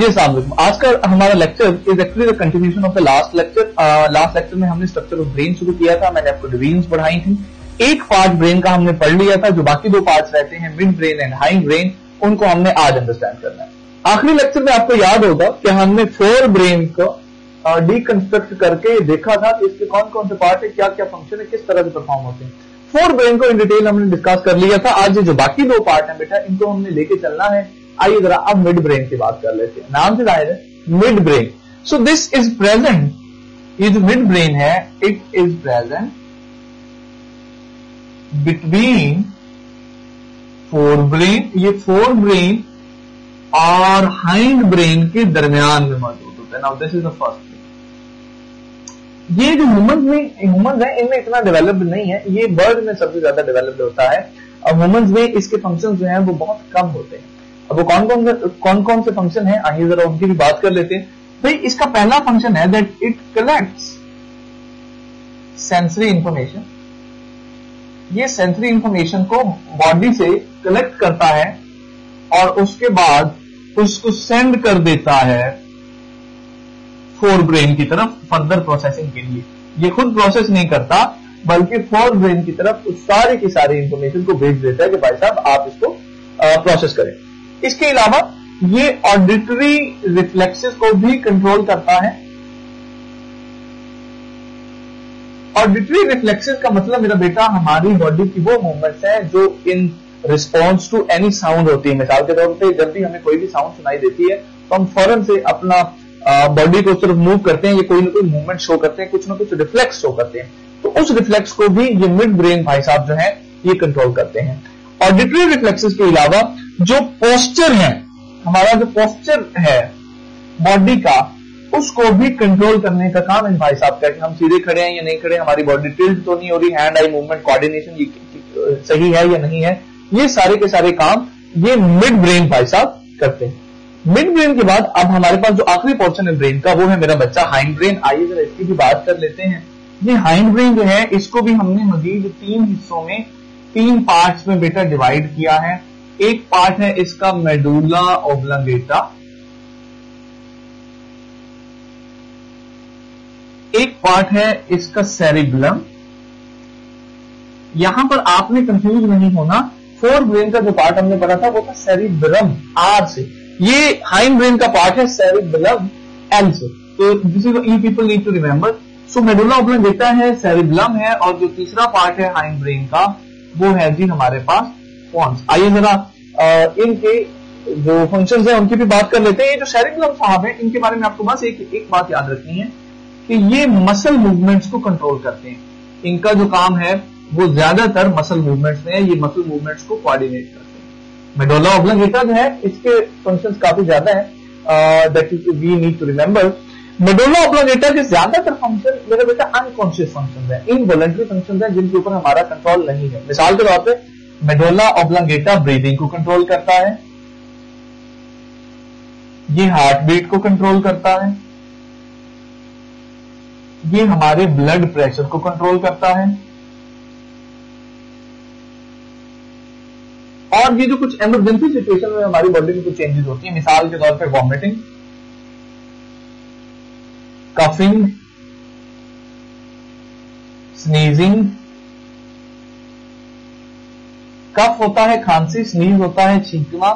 जी अस्सलाम वालेकुम। आज का हमारा lecture is actually the continuation of the last lecture. Last lecture में हमने स्ट्रक्चर ऑफ ब्रेन शुरू किया था, मैंने आपको डिवीजन्स पढ़ाई थी। एक पार्ट ब्रेन का हमने पढ़ लिया था, जो बाकी दो पार्ट्स रहते हैं mid brain and hind brain, उनको हमने आज अंडरस्टैंड करना है। आखिरी लेक्चर में आपको याद होगा कि हमने फोर ब्रेन को डीकंस्ट्रक्ट करके देखा था कि इसके कौन कौन से पार्ट है, क्या क्या फंक्शन है, किस तरह से परफॉर्म होते हैं। फोर ब्रेन को इन डिटेल हमने डिस्कस कर लिया था। आज जो बाकी दो पार्ट है बेटा, इनको हमने लेके चलना है। आइए जरा अब मिड ब्रेन की बात कर लेते हैं। नाम से जाहिर है mid brain. So this is present, ये जो मिड ब्रेन है it is present between fore brain, ये फोर ब्रेन और हाइंड ब्रेन के दरमियान में मौजूद होता है। Now this is the first thing. ये जो ह्यूमंस है इनमें इतना डेवलप्ड नहीं है, ये बर्ड में सबसे ज्यादा डेवलप्ड होता है और ह्यूमंस में इसके फंक्शंस जो हैं वो बहुत कम होते हैं। अब वो कौन कौन से फंक्शन है, आइए जरा उनकी भी बात कर लेते हैं। भाई इसका पहला फंक्शन है that it collects sensory information. ये सेंसरी इंफॉर्मेशन को बॉडी से कलेक्ट करता है और उसके बाद उसको सेंड कर देता है फोर ब्रेन की तरफ फर्दर प्रोसेसिंग के लिए। ये खुद प्रोसेस नहीं करता बल्कि फोर ब्रेन की तरफ उस सारी की सारी इंफॉर्मेशन को भेज देता है कि भाई साहब आप इसको प्रोसेस करें। इसके अलावा ये ऑडिटरी रिफ्लेक्सेस को भी कंट्रोल करता है। ऑडिटरी रिफ्लेक्सेस का मतलब मेरा बेटा हमारी बॉडी की वो मूवमेंट्स हैं जो in response to any sound होती है। मिसाल के तौर पे जब भी हमें कोई भी साउंड सुनाई देती है तो हम फौरन से अपना बॉडी को सिर्फ मूव करते हैं, ये कोई ना कोई मूवमेंट शो करते हैं, कुछ ना कुछ रिफ्लेक्स शो करते हैं। तो उस रिफ्लेक्स को भी ये मिड ब्रेन भाई साहब जो है ये कंट्रोल करते हैं। ऑडिटरी रिफ्लेक्सेस के अलावा जो पोस्चर है, हमारा जो पोस्चर है बॉडी का, उसको भी कंट्रोल करने का काम इन भाई साहब का है कि हम सीधे खड़े हैं या नहीं खड़े, हमारी बॉडी टिल्ट तो नहीं हो रही, हैंड आई मूवमेंट कोऑर्डिनेशन सही है या नहीं है, ये सारे के सारे काम ये मिड ब्रेन भाई साहब करते हैं। मिड ब्रेन के बाद अब हमारे पास जो आखिरी पोर्शन है ब्रेन का वो है मेरा बच्चा हाइंड ब्रेन। आइए जरा इसकी भी बात कर लेते हैं। ये हाइंड ब्रेन जो है इसको भी हमने मजीद तीन हिस्सों में, तीन पार्ट्स में बेटा डिवाइड किया है। एक पार्ट है इसका मेडुला ऑब्लांगेटा, एक पार्ट है इसका सेरिबेलम। यहां पर आपने कंफ्यूज नहीं होना, फोर ब्रेन का जो पार्ट हमने पढ़ा था वो था सेरिबेलम आर से, ये हाइंड ब्रेन का पार्ट है सेरिबेलम एल से। तो this is you people need to remember. So medulla oblongata है, सेरिबेलम है और जो तीसरा पार्ट है हाइंड ब्रेन का वो है जी हमारे पास पोन्स। आइए जरा इनके जो फंक्शंस हैं उनकी भी बात कर लेते हैं। ये जो सेरिबेलम साहब हैं इनके बारे में आपको बस एक बात याद रखनी है कि ये मसल मूवमेंट्स को कंट्रोल करते हैं। इनका जो काम है वो ज्यादातर मसल मूवमेंट्स में है, ये मसल मूवमेंट्स को कोऑर्डिनेट करते हैं। मेडुला ऑब्लांगेटा जो है इसके फंक्शंस काफी ज्यादा है, that we need to remember. Medulla oblongata के ज्यादातर फंक्शन मेरा बेटा अनकॉन्शियस फंक्शन है, इनवॉलंटरी फंक्शन है जिनके ऊपर हमारा कंट्रोल नहीं है। मिसाल के तौर पर मेडुला ऑब्लांगेटा ब्रीदिंग को कंट्रोल करता है, ये हार्ट बीट को कंट्रोल करता है, ये हमारे ब्लड प्रेशर को कंट्रोल करता है, और ये जो कुछ इमरजेंसी सिचुएशन में हमारी बॉडी में कुछ चेंजेस होती है, मिसाल के तौर पर वॉमिटिंग, कफिंग, स्नीजिंग। कफ होता है खांसी, स्नीज होता है छींकना,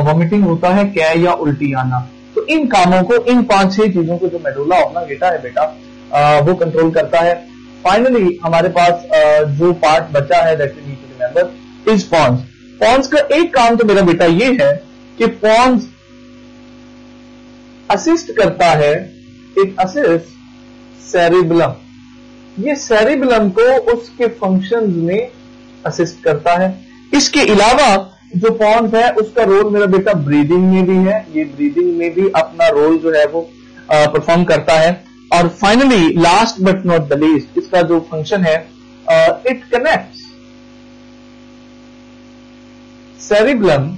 वॉमिटिंग होता है कै या उल्टी आना। तो इन कामों को, इन 5-6 चीजों को जो मेडुला ऑब्लांगेटा है बेटा वो कंट्रोल करता है। फाइनली हमारे पास जो पार्ट बचा है that we need to remember is pons. Pons का एक काम तो मेरा बेटा ये है कि पोन्स असिस्ट करता है, इट असिस्ट सेरिबेलम। ये सेरिबेलम को उसके फंक्शंस में असिस्ट करता है। इसके अलावा जो पोन्स है उसका रोल मेरा बेटा ब्रीदिंग में भी है, ये ब्रीदिंग में भी अपना रोल जो है वो परफॉर्म करता है। और finally last but not the least इसका जो फंक्शन है it connects cerebellum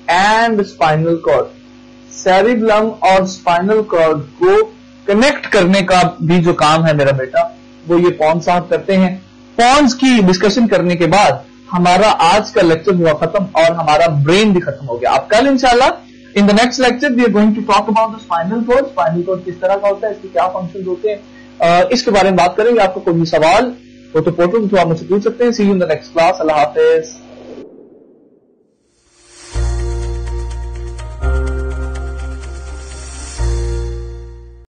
and spinal cord. Cerebellum और स्पाइनल कॉर्ड को कनेक्ट करने का भी जो काम है मेरा बेटा वो ये पोन्स साहब करते हैं। पोन्स की डिस्कशन करने के बाद हमारा आज का लेक्चर हुआ खत्म और हमारा ब्रेन भी खत्म हो गया। अब कल इंशाल्लाह in the next lecture we are going to talk about the spinal cord. Spinal cord किस तरह का होता है, इसके क्या फंक्शन होते हैं, इसके बारे में बात करेंगे। आपको कोई भी सवाल हो तो पोर्टल तो आप मुझसे पूछ सकते हैं। See you in the next class. Allah Hafiz.